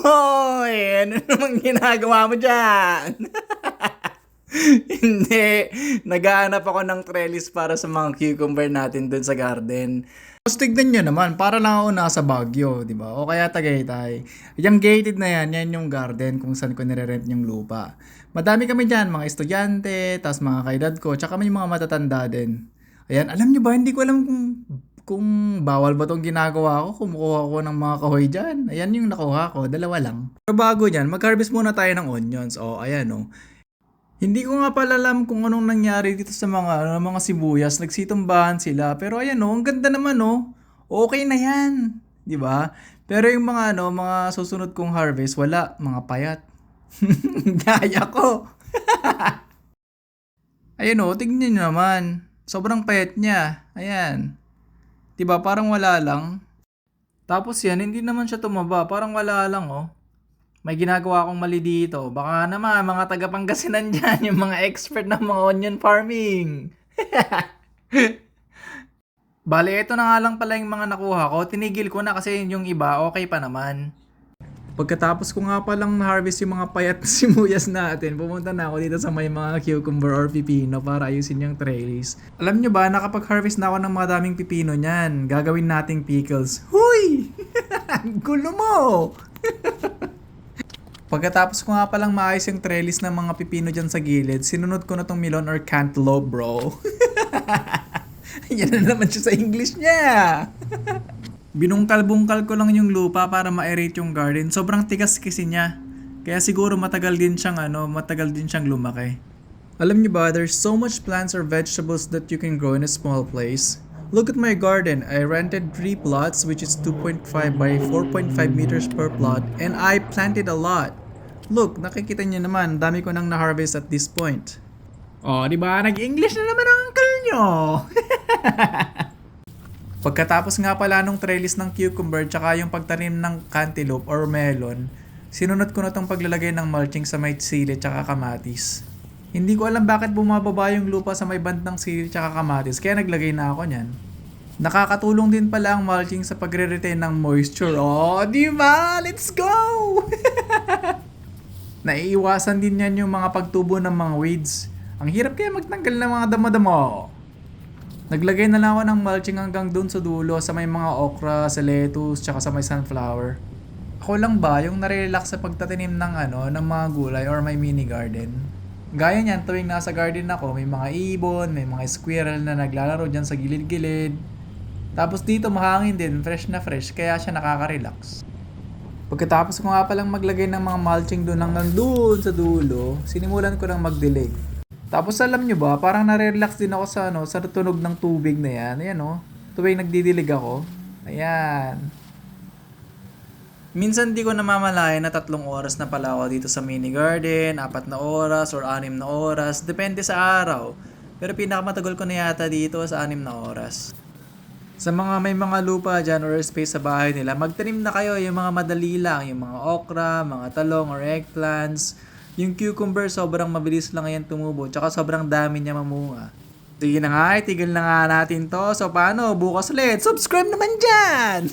Hoy! Ano namang ginagawa mo dyan? Hindi. Naghahanap ako ng trellis para sa mga cucumber natin dun sa garden. Tapos tignan nyo naman, para lang ako nasa Baguio, di ba? O kaya Tagaytay. Yung gated na yan, yan yung garden kung saan ko nire-rent yung lupa. Madami kami dyan, mga estudyante, tas mga kaedad ko, tsaka may mga matatanda din. Ayan, alam nyo ba, hindi ko alam kung bawal ba tong ginagawa ko, kumukuha ko ng mga kahoy dyan. Ayan yung nakuha ko, dalawa lang. Pero bago dyan, mag-harvest muna tayo ng onions. O, ayan o. Hindi ko nga pala alam kung anong nangyari dito sa mga sibuyas. Nagsitumbahan sila. Pero ayan o, ang ganda naman o. Okay na yan. Di ba? Pero yung mga susunod kong harvest, wala. Mga payat. Gaya ko. Ayan o, tignan nyo naman. Sobrang payat niya. Ayan. Di ba? Parang wala lang. Tapos yan, hindi naman siya tumaba. Parang wala lang oh. May ginagawa akong mali dito. Baka naman, mga taga-Pangasinan dyan, yung mga expert ng mga onion farming. Bale, ito na nga lang pala yung mga nakuha ko. Tinigil ko na kasi yung iba, okay pa naman. Pagkatapos ko nga palang na-harvest yung mga payat na sibuyas natin, pumunta na ako dito sa may mga cucumber or pipino para ayusin yung trellis. Alam nyo ba, nakapag-harvest na ako ng mga daming pipino niyan. Gagawin nating pickles. Huy! Gulo mo! Pagkatapos ko nga palang maayos yung trellis ng mga pipino dyan sa gilid, sinunod ko na tong melon or cantaloupe, bro. Yan na naman siya sa English niya. Binungkal-bungkal ko lang yung lupa para ma-aerate yung garden. Sobrang tigas kasi niya. Kaya siguro matagal din siyang lumaki. Alam niyo ba, there's so much plants or vegetables that you can grow in a small place. Look at my garden. I rented 3 plots which is 2.5 by 4.5 meters per plot and I planted a lot. Look, nakikita niyo naman, dami ko nang na-harvest at this point. Oh, di ba? Nag-English na naman ang uncle nyo. Pagkatapos nga pala nung trellis ng cucumber tsaka yung pagtanim ng cantaloupe or melon, sinunod ko na tong paglalagay ng mulching sa may sili tsaka kamatis. Hindi ko alam bakit bumababa yung lupa sa may bandang sili tsaka kamatis, kaya naglagay na ako niyan. Nakakatulong din pala ang mulching sa pagre-retain ng moisture. Oh, di ba? Let's go! Naiiwasan din yan yung mga pagtubo ng mga weeds. Ang hirap kaya magtanggal ng mga damo-damo. Naglagay na lang ako ng mulching hanggang dun sa dulo sa may mga okra, sa lettuce, tsaka sa may sunflower. Ako lang ba yung nare-relax sa pagtatanim ng mga gulay or may mini garden? Gaya niyan, tuwing nasa garden ako, may mga ibon, may mga squirrel na naglalaro dyan sa gilid-gilid. Tapos dito mahangin din, fresh na fresh, kaya siya nakaka-relax. Pagkatapos ko nga palang maglagay ng mga mulching doon hanggang doon sa dulo, sinimulan ko nang magdilig. Tapos alam nyo ba, parang nare-relax din ako sa tunog ng tubig na yan. Ayan o, tuwing nagdidilig ako. Ayan. Minsan di ko namamalayan na 3 oras na pala ako dito sa mini garden, 4 na oras or 6 na oras, depende sa araw. Pero pinakamatagal ko na yata dito sa 6 na oras. Sa mga may mga lupa dyan or space sa bahay nila, magtanim na kayo yung mga madali lang, yung mga okra, mga talong or eggplants. Yung cucumber sobrang mabilis lang yan tumubo, tsaka sobrang dami niya mamunga. Sige na nga, tigil na nga natin to. So paano, bukas ulit, subscribe naman dyan!